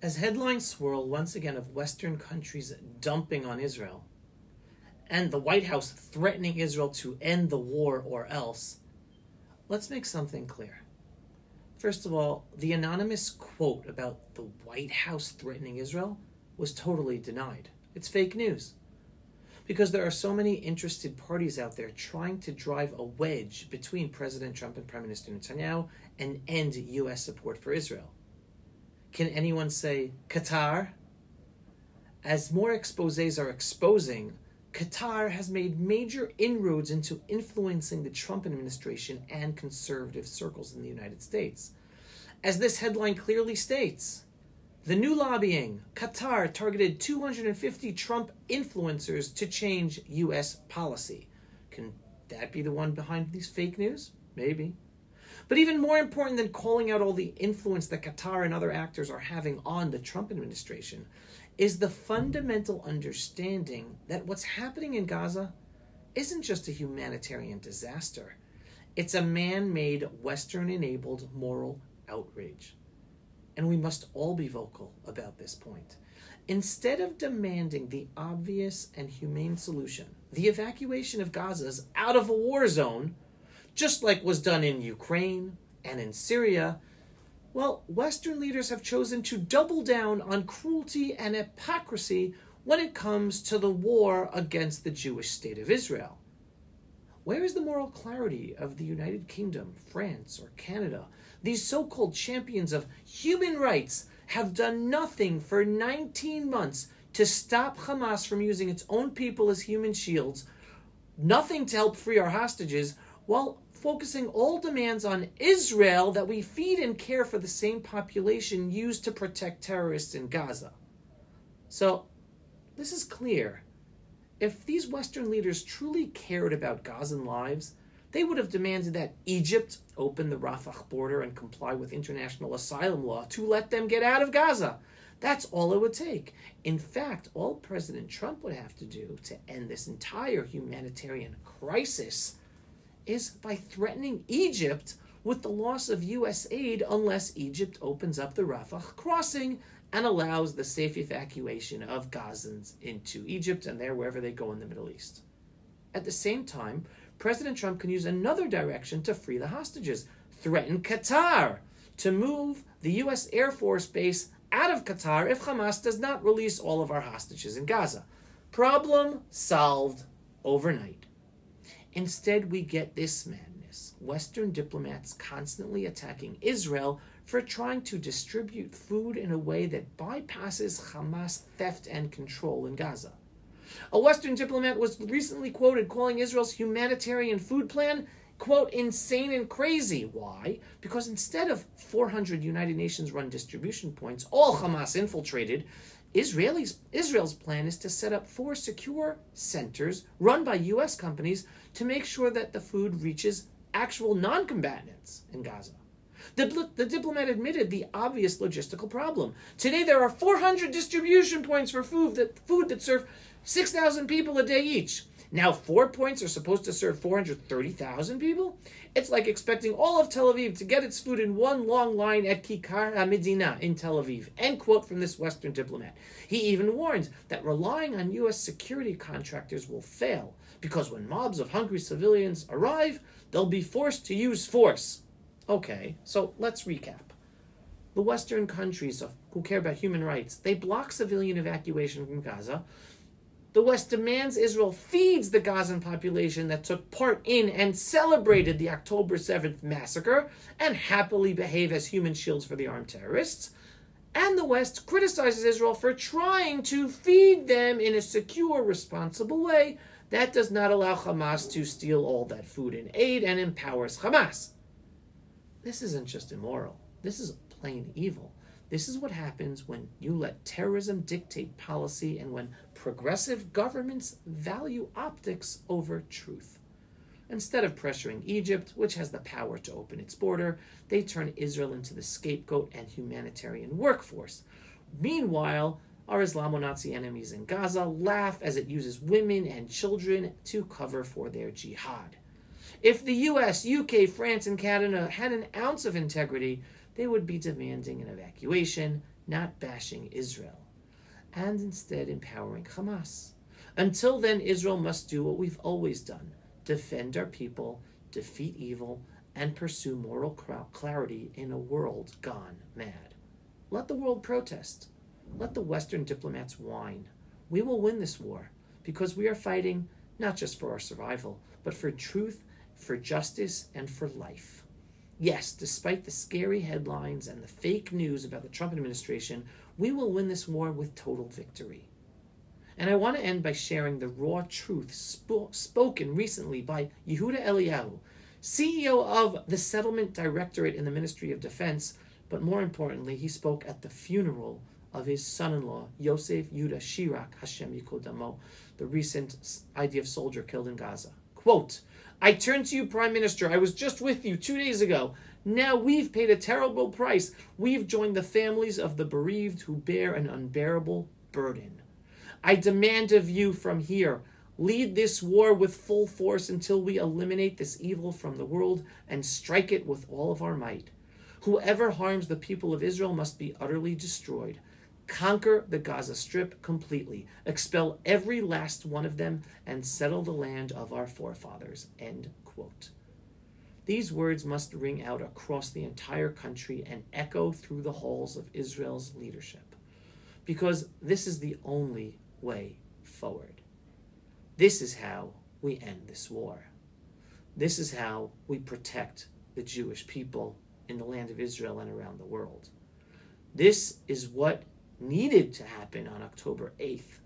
As headlines swirl once again of Western countries dumping on Israel, and the White House threatening Israel to end the war or else, let's make something clear. First of all, the anonymous quote about the White House threatening Israel was totally denied. It's fake news. Because there are so many interested parties out there trying to drive a wedge between President Trump and Prime Minister Netanyahu and end U.S. support for Israel. Can anyone say Qatar? As more exposés are exposing, Qatar has made major inroads into influencing the Trump administration and conservative circles in the United States. As this headline clearly states, the new lobbying, Qatar targeted 250 Trump influencers to change U.S. policy. Can that be the one behind these fake news? Maybe. But even more important than calling out all the influence that Qatar and other actors are having on the Trump administration is the fundamental understanding that what's happening in Gaza isn't just a humanitarian disaster. It's a man-made, Western-enabled moral outrage. And we must all be vocal about this point. Instead of demanding the obvious and humane solution, the evacuation of Gaza out of a war zone, just like was done in Ukraine and in Syria, well, Western leaders have chosen to double down on cruelty and hypocrisy when it comes to the war against the Jewish state of Israel. Where is the moral clarity of the United Kingdom, France, or Canada? These so-called champions of human rights have done nothing for 19 months to stop Hamas from using its own people as human shields, nothing to help free our hostages, while focusing all demands on Israel that we feed and care for the same population used to protect terrorists in Gaza. So, this is clear. If these Western leaders truly cared about Gazan lives, they would have demanded that Egypt open the Rafah border and comply with international asylum law to let them get out of Gaza. That's all it would take. In fact, all President Trump would have to do to end this entire humanitarian crisis is by threatening Egypt with the loss of U.S. aid unless Egypt opens up the Rafah crossing and allows the safe evacuation of Gazans into Egypt and there wherever they go in the Middle East. At the same time, President Trump can use another direction to free the hostages. Threaten Qatar to move the U.S. Air Force base out of Qatar if Hamas does not release all of our hostages in Gaza. Problem solved overnight. Instead, we get this madness. Western diplomats constantly attacking Israel for trying to distribute food in a way that bypasses Hamas theft and control in Gaza. A Western diplomat was recently quoted calling Israel's humanitarian food plan, quote, insane and crazy. Why? Because instead of 400 United Nations-run distribution points, all Hamas infiltrated, Israel's plan is to set up 4 secure centers run by U.S. companies to make sure that the food reaches actual non-combatants in Gaza. The diplomat admitted the obvious logistical problem. Today there are 400 distribution points for food that serve 6,000 people a day each. Now 4 points are supposed to serve 430,000 people? It's like expecting all of Tel Aviv to get its food in one long line at Kikar HaMedina in Tel Aviv. End quote from this Western diplomat. He even warned that relying on U.S. security contractors will fail because when mobs of hungry civilians arrive, they'll be forced to use force. Okay, so let's recap. The Western countries who care about human rights, they block civilian evacuation from Gaza. The West demands Israel feeds the Gazan population that took part in and celebrated the October 7th massacre and happily behave as human shields for the armed terrorists. And the West criticizes Israel for trying to feed them in a secure, responsible way that does not allow Hamas to steal all that food and aid and empowers Hamas. This isn't just immoral. This is plain evil. This is what happens when you let terrorism dictate policy and when progressive governments value optics over truth. Instead of pressuring Egypt, which has the power to open its border, they turn Israel into the scapegoat and humanitarian workforce. Meanwhile, our Islamo-Nazi enemies in Gaza laugh as it uses women and children to cover for their jihad. If the US, UK, France, and Canada had an ounce of integrity, they would be demanding an evacuation not bashing Israel, and instead empowering Hamas. Until then, Israel must do what we've always done: defend our people, defeat evil, and pursue moral clarity in a world gone mad. Let the world protest. Let the Western diplomats whine. We will win this war because we are fighting not just for our survival, but for truth, for justice, and for life. Yes, despite the scary headlines and the fake news about the Trump administration, we will win this war with total victory. And I want to end by sharing the raw truth spoken recently by Yehuda Eliyahu, CEO of the Settlement Directorate in the Ministry of Defense, but more importantly, he spoke at the funeral of his son-in-law, Yosef Yudah Shirak, Hashem Yikol Damo, the recent IDF soldier killed in Gaza. Quote, "I turn to you, Prime Minister. I was just with you 2 days ago. Now we've paid a terrible price. We've joined the families of the bereaved who bear an unbearable burden. I demand of you from here, lead this war with full force until we eliminate this evil from the world and strike it with all of our might. Whoever harms the people of Israel must be utterly destroyed. Conquer the Gaza Strip completely. Expel every last one of them and settle the land of our forefathers." End quote. These words must ring out across the entire country and echo through the halls of Israel's leadership, because this is the only way forward. This is how we end this war. This is how we protect the Jewish people in the land of Israel and around the world. This is what needed to happen on October 8th,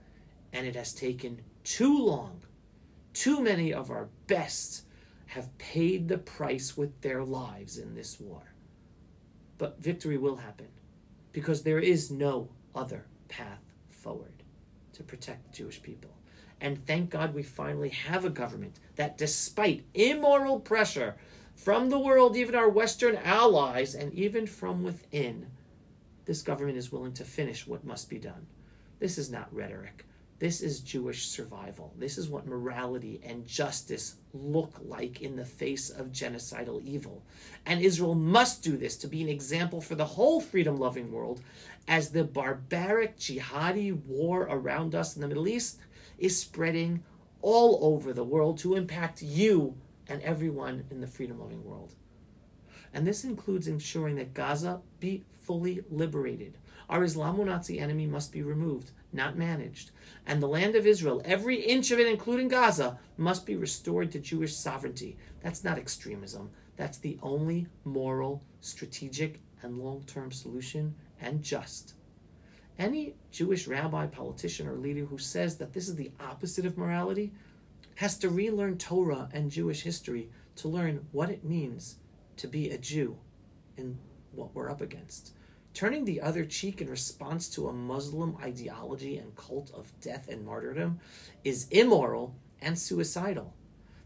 and it has taken too long. Too many of our best have paid the price with their lives in this war. But victory will happen, because there is no other path forward to protect the Jewish people. And thank God we finally have a government that, despite immoral pressure from the world, even our Western allies, and even from within, this government is willing to finish what must be done. This is not rhetoric. This is Jewish survival. This is what morality and justice look like in the face of genocidal evil. And Israel must do this to be an example for the whole freedom-loving world, as the barbaric jihadi war around us in the Middle East is spreading all over the world to impact you and everyone in the freedom-loving world. And this includes ensuring that Gaza be fully liberated. Our Islamo-Nazi enemy must be removed, not managed. And the land of Israel, every inch of it, including Gaza, must be restored to Jewish sovereignty. That's not extremism. That's the only moral, strategic, and long-term solution, and just. Any Jewish rabbi, politician, or leader who says that this is the opposite of morality has to relearn Torah and Jewish history to learn what it means to be a Jew in what we're up against. Turning the other cheek in response to a Muslim ideology and cult of death and martyrdom is immoral and suicidal.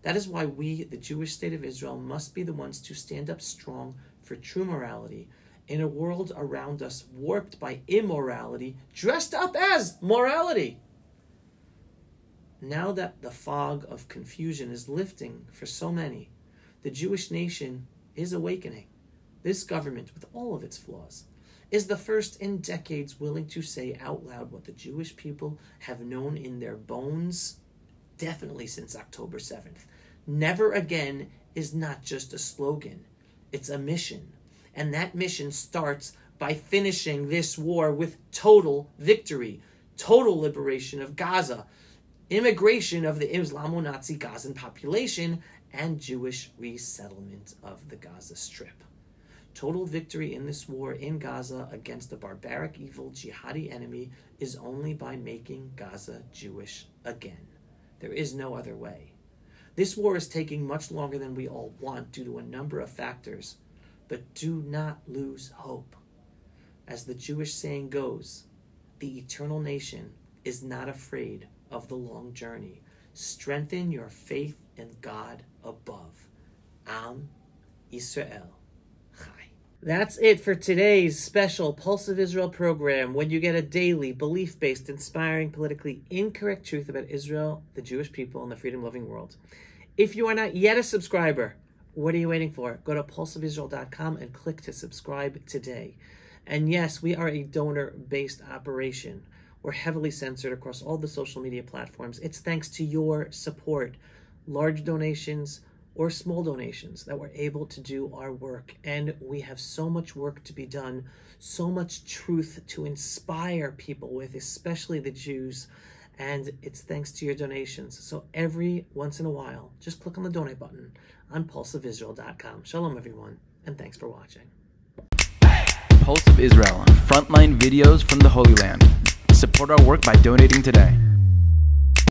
That is why we, the Jewish state of Israel, must be the ones to stand up strong for true morality in a world around us warped by immorality, dressed up as morality. Now that the fog of confusion is lifting for so many, the Jewish nation is awakening. This government, with all of its flaws, is the first in decades willing to say out loud what the Jewish people have known in their bones, definitely since October 7th. Never again is not just a slogan, it's a mission. And that mission starts by finishing this war with total victory, total liberation of Gaza, immigration of the Islamo-Nazi Gazan population, and Jewish resettlement of the Gaza Strip. Total victory in this war in Gaza against a barbaric, evil, jihadi enemy is only by making Gaza Jewish again. There is no other way. This war is taking much longer than we all want due to a number of factors, but do not lose hope. As the Jewish saying goes, the eternal nation is not afraid of the long journey. Strengthen your faith in God above. Am Yisrael Chai. That's it for today's special Pulse of Israel program, when you get a daily, belief-based, inspiring, politically incorrect truth about Israel, the Jewish people, and the freedom-loving world. If you are not yet a subscriber, what are you waiting for? Go to pulseofisrael.com and click to subscribe today. And yes, we are a donor-based operation. We're heavily censored across all the social media platforms. It's thanks to your support, large donations or small donations, that we're able to do our work. And we have so much work to be done, so much truth to inspire people with, especially the Jews. And it's thanks to your donations. So every once in a while, just click on the donate button on pulseofisrael.com. Shalom, everyone, and thanks for watching. Pulse of Israel, frontline videos from the Holy Land. Support our work by donating today.